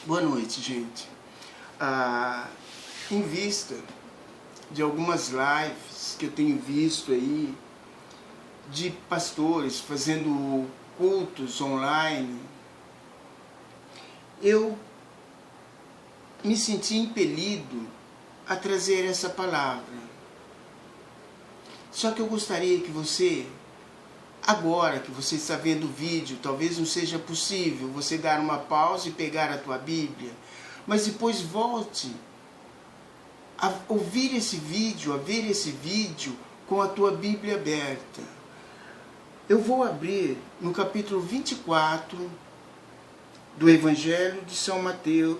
Boa noite, gente. Em vista de algumas lives que eu tenho visto aí, de pastores fazendo cultos online, eu me senti impelido a trazer essa palavra. Só que eu gostaria que você, agora que você está vendo o vídeo, talvez não seja possível você dar uma pausa e pegar a tua Bíblia, mas depois volte a ouvir esse vídeo, a ver esse vídeo com a tua Bíblia aberta. Eu vou abrir no capítulo 24 do Evangelho de São Mateus,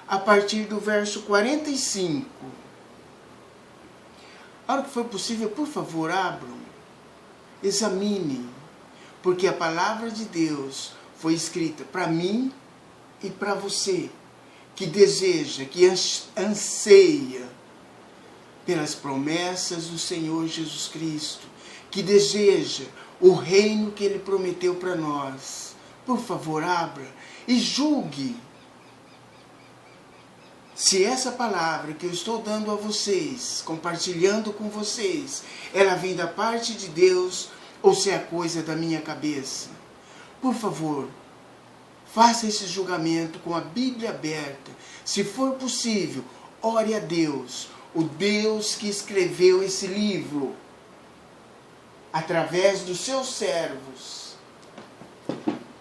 a partir do verso 45. A hora que for possível, por favor, abram, examinem, porque a palavra de Deus foi escrita para mim e para você, que deseja, que anseia pelas promessas do Senhor Jesus Cristo, que deseja o reino que Ele prometeu para nós. Por favor, abra e julgue se essa palavra que eu estou dando a vocês, compartilhando com vocês, ela vem da parte de Deus ou se é coisa da minha cabeça. Por favor, faça esse julgamento com a Bíblia aberta. Se for possível, ore a Deus, o Deus que escreveu esse livro, através dos seus servos.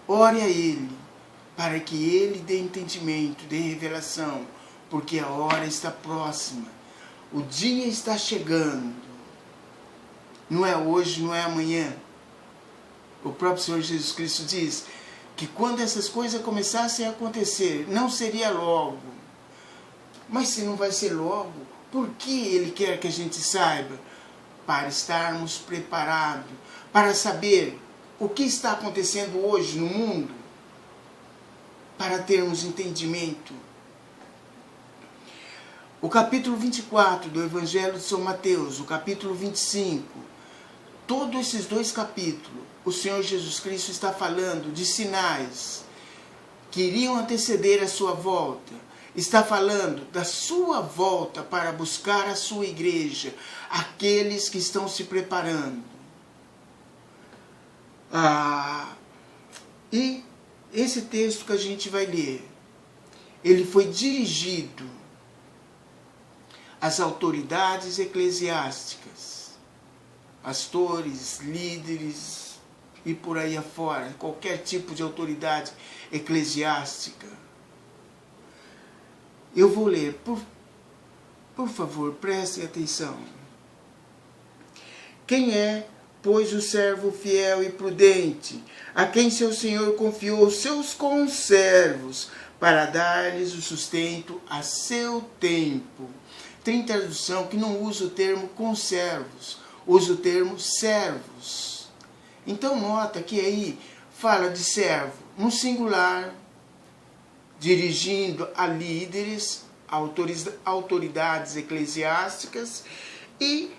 Ore a Ele, para que Ele dê entendimento, dê revelação, porque a hora está próxima, o dia está chegando. Não é hoje, não é amanhã. O próprio Senhor Jesus Cristo diz que quando essas coisas começassem a acontecer, não seria logo. Mas se não vai ser logo, por que Ele quer que a gente saiba? Para estarmos preparados, para saber o que está acontecendo hoje no mundo, para termos entendimento. O capítulo 24 do Evangelho de São Mateus, o capítulo 25, todos esses dois capítulos, o Senhor Jesus Cristo está falando de sinais que iriam anteceder a sua volta. Está falando da sua volta para buscar a sua igreja, aqueles que estão se preparando. E esse texto que a gente vai ler, ele foi dirigido às autoridades eclesiásticas, pastores, líderes e por aí afora, qualquer tipo de autoridade eclesiástica. Eu vou ler, por favor, prestem atenção. Quem é, pois, o servo fiel e prudente, a quem seu Senhor confiou seus conservos, para dar-lhes o sustento a seu tempo? Tem tradução que não usa o termo conservos, usa o termo servos. Então nota que aí fala de servo no singular, dirigindo a líderes, autoridades eclesiásticas, e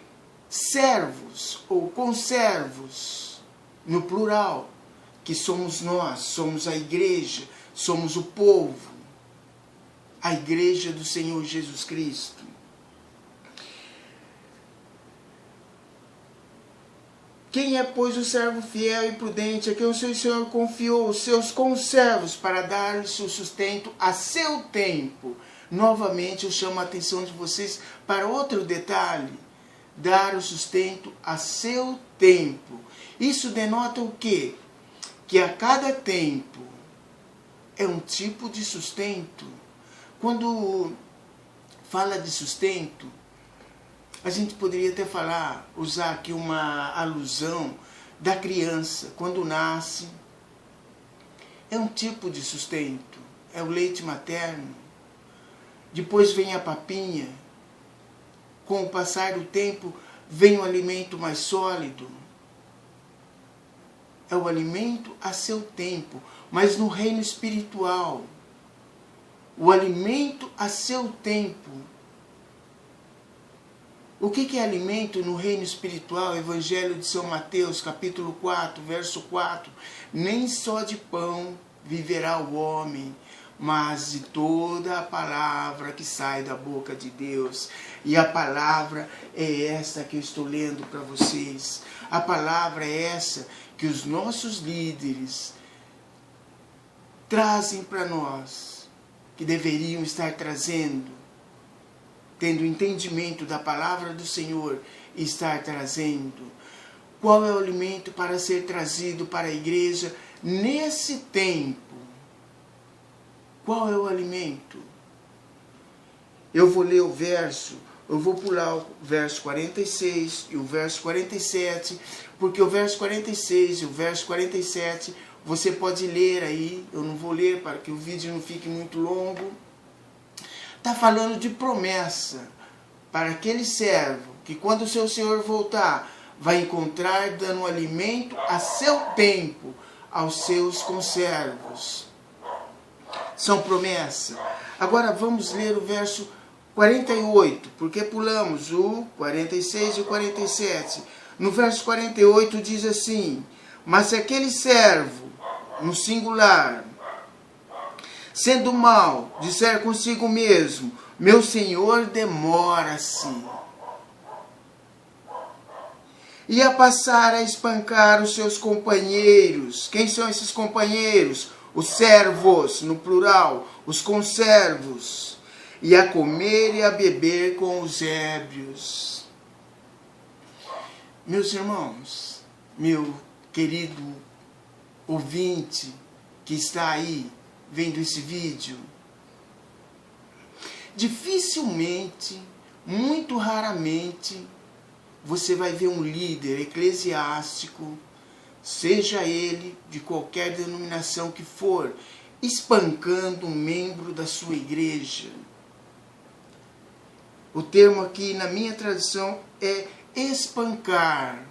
servos ou conservos no plural, que somos nós, somos a igreja, somos o povo, a igreja do Senhor Jesus Cristo. Quem é, pois, o servo fiel e prudente, a quem o seu Senhor confiou os seus conservos para dar-lhes o sustento a seu tempo? Novamente eu chamo a atenção de vocês para outro detalhe: dar o sustento a seu tempo. Isso denota o quê? Que a cada tempo é um tipo de sustento. Quando fala de sustento, a gente poderia até usar aqui uma alusão da criança. Quando nasce, é um tipo de sustento, é o leite materno. Depois vem a papinha. Com o passar do tempo, vem o alimento mais sólido. É o alimento a seu tempo, mas no reino espiritual. O alimento a seu tempo O que é alimento no reino espiritual? Evangelho de São Mateus, capítulo 4, verso 4. Nem só de pão viverá o homem, mas de toda a palavra que sai da boca de Deus. E a palavra é essa que eu estou lendo para vocês. A palavra é essa que os nossos líderes trazem para nós, que deveriam estar trazendo, tendo entendimento da palavra do Senhor e estar trazendo. Qual é o alimento para ser trazido para a igreja nesse tempo? Qual é o alimento? Eu vou ler o verso, eu vou pular o verso 46 e o verso 47, porque o verso 46 e o verso 47 você pode ler aí, eu não vou ler para que o vídeo não fique muito longo. Está falando de promessa para aquele servo que quando o seu Senhor voltar, vai encontrar dando alimento a seu tempo aos seus conservos. São promessas. Agora vamos ler o verso 48, porque pulamos o 46 e o 47. No verso 48 diz assim: mas se aquele servo, no singular, sendo mau, disser consigo mesmo, meu Senhor demora-se, e a passar a espancar os seus companheiros. Quem são esses companheiros? Os servos, no plural, os conservos. E a comer e a beber com os ébrios. Meus irmãos, meu querido ouvinte que está aí vendo esse vídeo, dificilmente, muito raramente, você vai ver um líder eclesiástico, seja ele de qualquer denominação que for, espancando um membro da sua igreja. O termo aqui na minha tradução é espancar.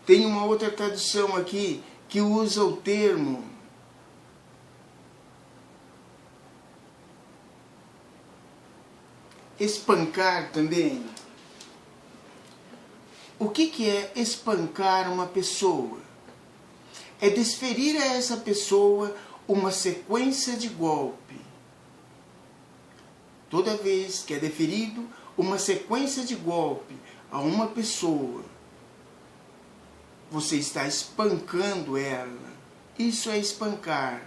Tem uma outra tradução aqui que usa o termo espancar também. O que é espancar uma pessoa? É desferir a essa pessoa uma sequência de golpe. Toda vez que é deferido uma sequência de golpe a uma pessoa, você está espancando ela. Isso é espancar.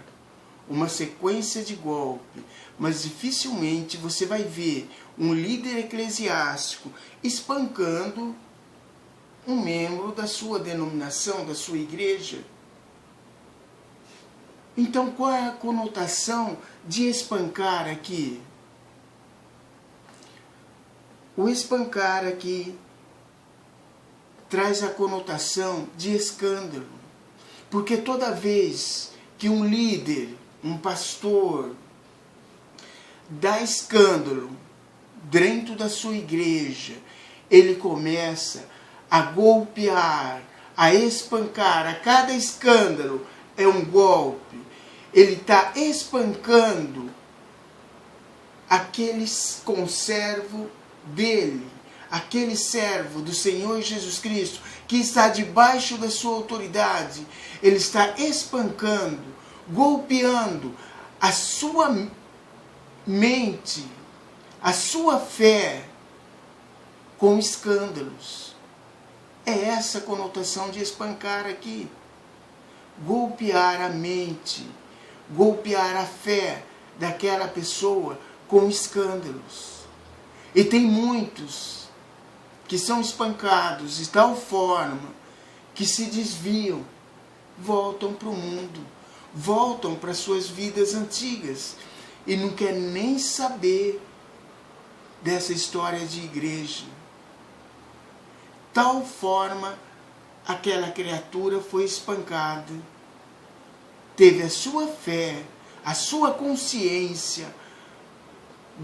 Uma sequência de golpe. Mas dificilmente você vai ver um líder eclesiástico espancando um membro da sua denominação, da sua igreja. Então, qual é a conotação de espancar aqui? O espancar aqui traz a conotação de escândalo. Porque toda vez que um líder, um pastor, dá escândalo dentro da sua igreja, ele começa a golpear, a espancar. A cada escândalo é um golpe. Ele está espancando aquele conservo dele, aquele servo do Senhor Jesus Cristo, que está debaixo da sua autoridade. Ele está espancando, golpeando a sua mente, a sua fé, com escândalos. É essa a conotação de espancar aqui. Golpear a mente, golpear a fé daquela pessoa com escândalos. E tem muitos que são espancados de tal forma que se desviam, voltam para o mundo, voltam para suas vidas antigas e não quer nem saber dessa história de igreja. Tal forma aquela criatura foi espancada, teve a sua fé, a sua consciência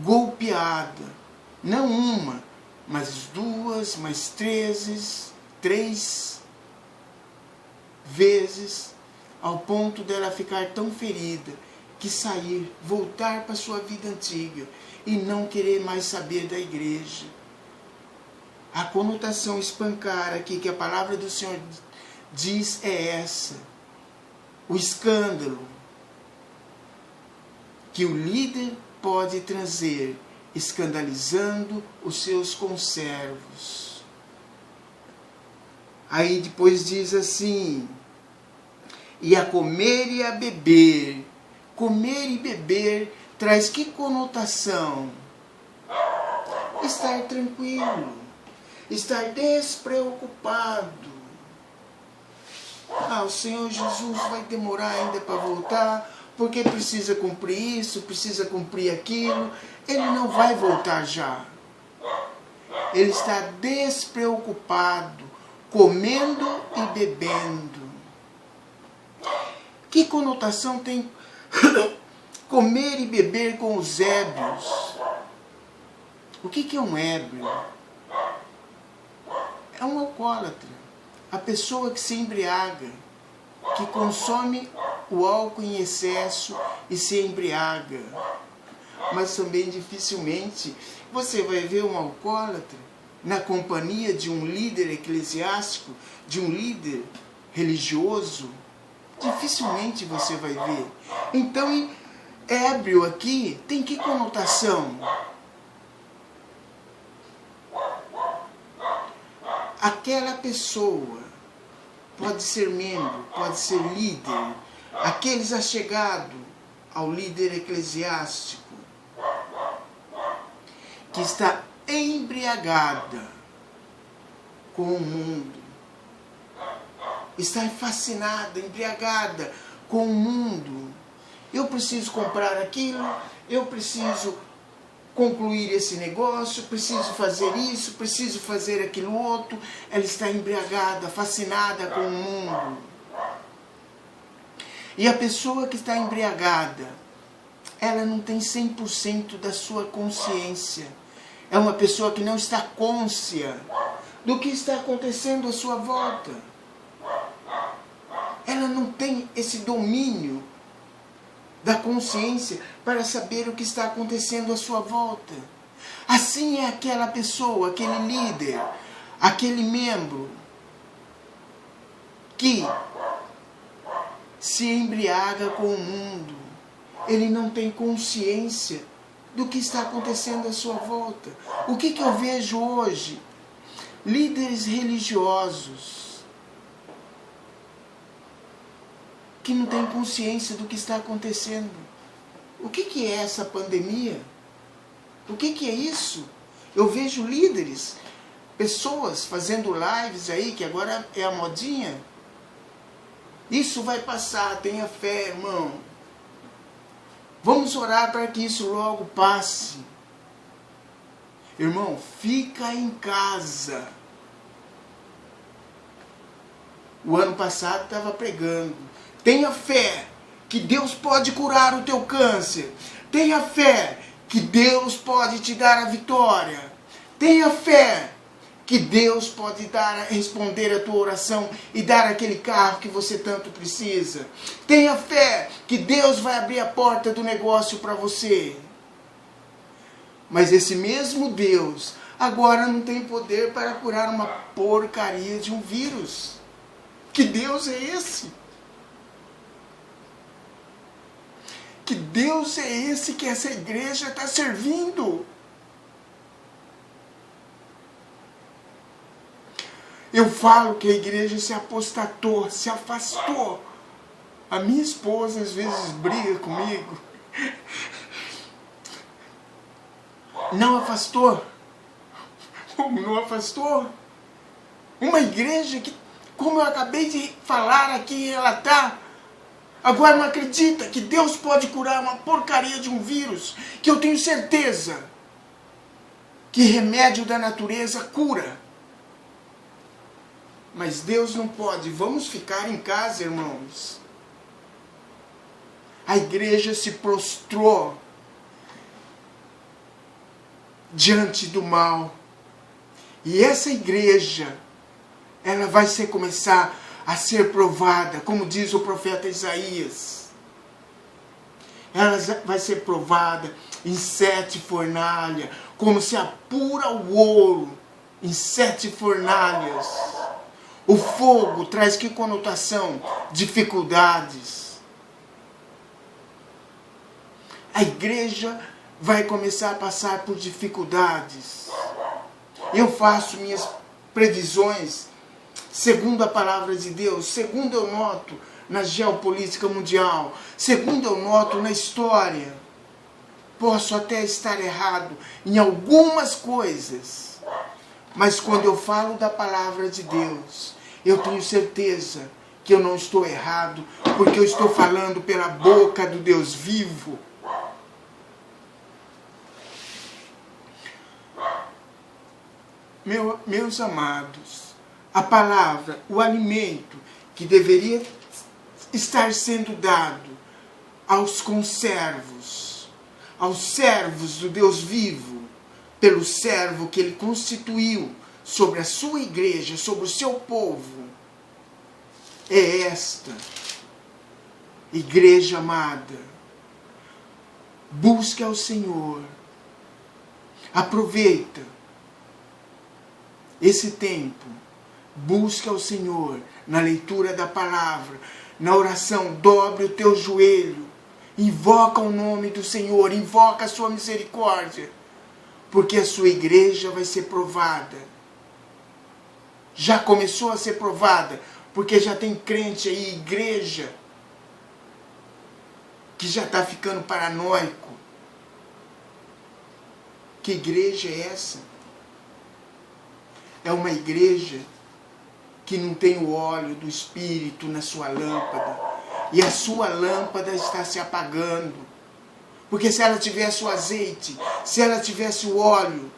golpeada, não uma, mas duas, mas três vezes, ao ponto dela ficar tão ferida que sair, voltar para sua vida antiga e não querer mais saber da igreja. A conotação espancar aqui que a palavra do Senhor diz é essa. O escândalo que o líder pode trazer, escandalizando os seus conservos. Aí depois diz assim, e a comer e a beber. Comer e beber traz que conotação? Estar tranquilo, estar despreocupado. O Senhor Jesus vai demorar ainda para voltar, porque precisa cumprir isso, precisa cumprir aquilo. Ele não vai voltar já. Ele está despreocupado, comendo e bebendo. Que conotação tem comer e beber com os ébrios? O que é um ébrio? É um alcoólatra. A pessoa que se embriaga, que consome o álcool em excesso e se embriaga. Mas também dificilmente você vai ver um alcoólatra na companhia de um líder eclesiástico, de um líder religioso. Dificilmente você vai ver. Então, ébrio aqui tem que conotação? Aquela pessoa pode ser membro, pode ser líder, aqueles achegados ao líder eclesiástico, que está embriagada com o mundo, está fascinada, embriagada com o mundo. Eu preciso comprar aquilo, eu preciso concluir esse negócio, preciso fazer isso, preciso fazer aquilo outro. Ela está embriagada, fascinada com o mundo. E a pessoa que está embriagada, ela não tem 100% da sua consciência. É uma pessoa que não está côncia do que está acontecendo à sua volta. Ela não tem esse domínio da consciência para saber o que está acontecendo à sua volta. Assim é aquela pessoa, aquele líder, aquele membro que se embriaga com o mundo. Ele não tem consciência do que está acontecendo à sua volta. O que eu vejo hoje? Líderes religiosos que não têm consciência do que está acontecendo. O que é essa pandemia? O que é isso? Eu vejo líderes, pessoas fazendo lives aí, que agora é a modinha. Isso vai passar, tenha fé, irmão. Vamos orar para que isso logo passe. Irmão, fica em casa. O ano passado estava pregando. Tenha fé que Deus pode curar o teu câncer. Tenha fé que Deus pode te dar a vitória. Tenha fé que Deus pode responder a tua oração e dar aquele carro que você tanto precisa. Tenha fé que Deus vai abrir a porta do negócio para você. Mas esse mesmo Deus agora não tem poder para curar uma porcaria de um vírus. Que Deus é esse? Que Deus é esse que essa igreja está servindo? Eu falo que a igreja se apostatou, se afastou. A minha esposa às vezes briga comigo. Não afastou? Como não afastou? Uma igreja que, como eu acabei de falar aqui e relatar, agora não acredita que Deus pode curar uma porcaria de um vírus, que eu tenho certeza que remédio da natureza cura. Mas Deus não pode. Vamos ficar em casa, irmãos. A igreja se prostrou diante do mal. E essa igreja, ela vai começar a ser provada, como diz o profeta Isaías. Ela vai ser provada, em 7 fornalhas, como se apura o ouro em 7 fornalhas. O fogo traz que conotação? Dificuldades. A igreja vai começar a passar por dificuldades. Eu faço minhas previsões segundo a palavra de Deus, segundo eu noto na geopolítica mundial, segundo eu noto na história. Posso até estar errado em algumas coisas, mas quando eu falo da palavra de Deus, eu tenho certeza que eu não estou errado, porque eu estou falando pela boca do Deus vivo. Meus amados, a palavra, o alimento que deveria estar sendo dado aos conservos, aos servos do Deus vivo, pelo servo que ele constituiu sobre a sua igreja, sobre o seu povo, é esta: igreja amada, busque ao Senhor, aproveita esse tempo, busque ao Senhor na leitura da palavra, na oração, dobre o teu joelho, invoca o nome do Senhor, invoca a sua misericórdia, porque a sua igreja vai ser provada. Já começou a ser provada, porque já tem crente aí, igreja, que já está ficando paranoico. Que igreja é essa? É uma igreja que não tem o óleo do Espírito na sua lâmpada. E a sua lâmpada está se apagando. Porque se ela tivesse o azeite, se ela tivesse o óleo,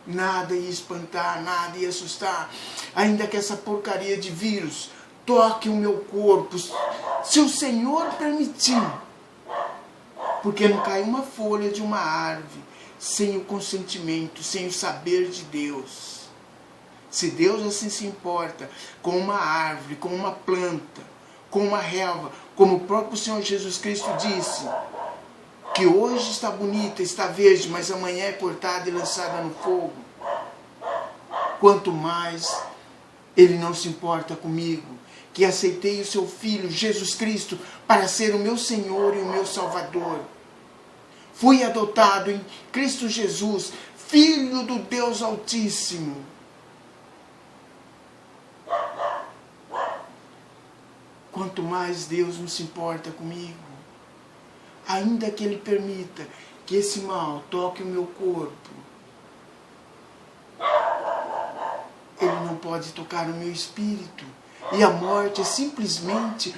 nada ia espantar, nada ia assustar. Ainda que essa porcaria de vírus toque o meu corpo, se o Senhor permitir. Porque não cai uma folha de uma árvore sem o consentimento, sem o saber de Deus. Se Deus assim se importa com uma árvore, com uma planta, com uma relva, como o próprio Senhor Jesus Cristo disse, que hoje está bonita, está verde, mas amanhã é cortada e lançada no fogo, quanto mais Ele não se importa comigo, que aceitei o seu Filho, Jesus Cristo, para ser o meu Senhor e o meu Salvador. Fui adotado em Cristo Jesus, Filho do Deus Altíssimo. Quanto mais Deus não se importa comigo, ainda que Ele permita que esse mal toque o meu corpo, Ele não pode tocar o meu espírito. E a morte é simplesmente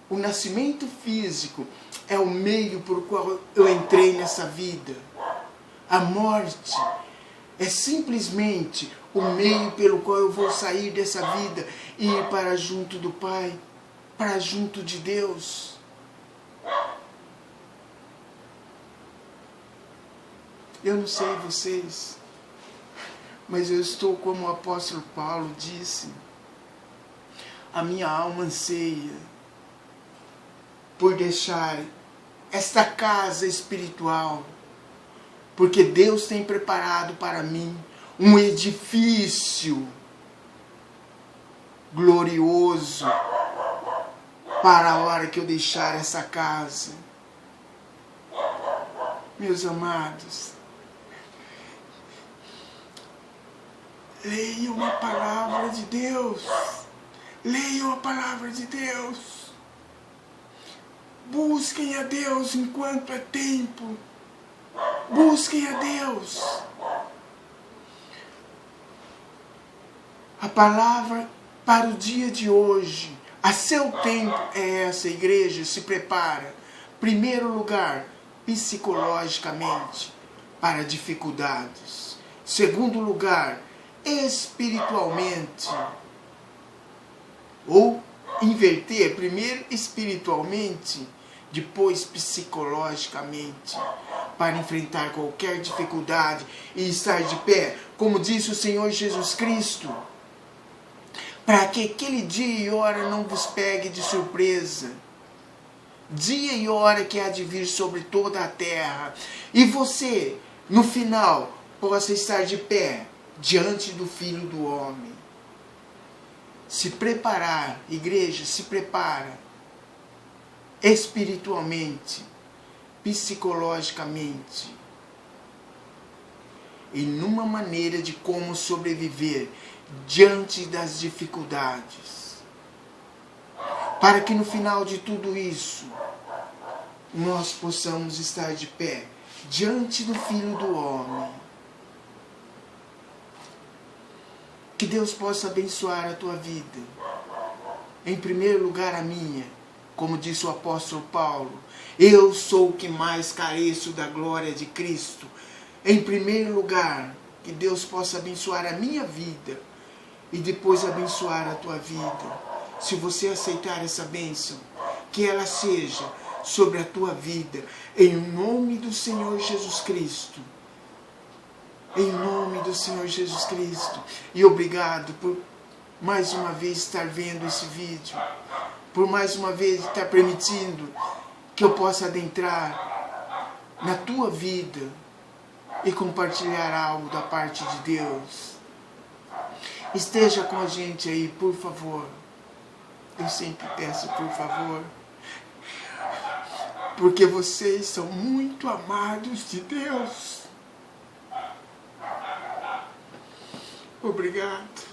o nascimento físico, é o meio por qual eu entrei nessa vida. A morte é simplesmente o meio pelo qual eu vou sair dessa vida e ir para junto do Pai, para junto de Deus. Eu não sei vocês, mas eu estou como o apóstolo Paulo disse. A minha alma anseia por deixar esta casa espiritual, porque Deus tem preparado para mim um edifício glorioso para a hora que eu deixar essa casa. Meus amados, leiam a palavra de Deus. Leiam a palavra de Deus. Busquem a Deus enquanto é tempo. Busquem a Deus. A palavra para o dia de hoje, a seu tempo, é essa: igreja, se prepara. Primeiro lugar, psicologicamente, para dificuldades. Segundo lugar, espiritualmente. Ou inverter, primeiro espiritualmente, depois psicologicamente, para enfrentar qualquer dificuldade e estar de pé, como disse o Senhor Jesus Cristo, para que aquele dia e hora não vos pegue de surpresa. dia e hora que há de vir sobre toda a terra. E você, no final, possa estar de pé diante do Filho do Homem. Se preparar, igreja, se prepara espiritualmente, psicologicamente, e numa maneira de como sobreviver diante das dificuldades, para que no final de tudo isso nós possamos estar de pé diante do Filho do Homem. Que Deus possa abençoar a tua vida, em primeiro lugar a minha, como disse o apóstolo Paulo. Eu sou o que mais careço da glória de Cristo. Em primeiro lugar, que Deus possa abençoar a minha vida e depois abençoar a tua vida. Se você aceitar essa bênção, que ela seja sobre a tua vida, em nome do Senhor Jesus Cristo. Em nome do Senhor Jesus Cristo. E obrigado por mais uma vez estar vendo esse vídeo, por mais uma vez estar permitindo que eu possa adentrar na tua vida e compartilhar algo da parte de Deus. Esteja com a gente aí, por favor. Eu sempre peço, por favor, porque vocês são muito amados de Deus. Obrigado.